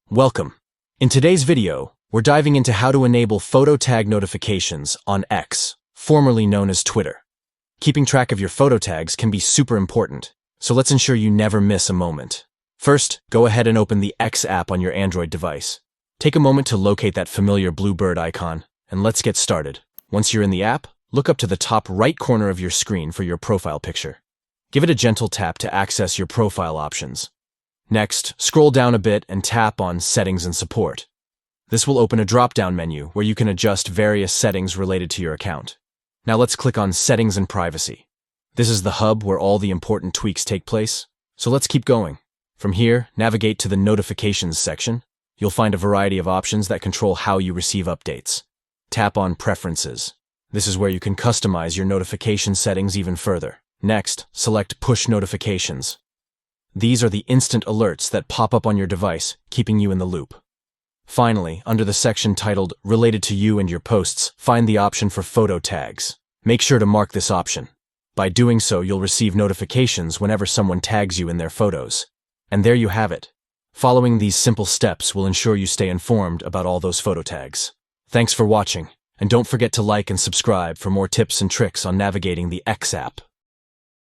Welcome. In today's video, we're diving into how to enable photo tag notifications on X, formerly known as Twitter. Keeping track of your photo tags can be super important, so let's ensure you never miss a moment. First, go ahead and open the X app on your Android device. Take a moment to locate that familiar blue bird icon, and let's get started. Once you're in the app, look up to the top right corner of your screen for your profile picture. Give it a gentle tap to access your profile options. Next, scroll down a bit and tap on Settings and Support. This will open a drop-down menu where you can adjust various settings related to your account. Now let's click on Settings and Privacy. This is the hub where all the important tweaks take place, so let's keep going. From here, navigate to the Notifications section. You'll find a variety of options that control how you receive updates. Tap on Preferences. This is where you can customize your notification settings even further. Next, select Push Notifications. These are the instant alerts that pop up on your device, keeping you in the loop. Finally, under the section titled Related to You and Your Posts, find the option for photo tags. Make sure to mark this option. By doing so, you'll receive notifications whenever someone tags you in their photos. And there you have it. Following these simple steps will ensure you stay informed about all those photo tags. Thanks for watching, and don't forget to like and subscribe for more tips and tricks on navigating the X app.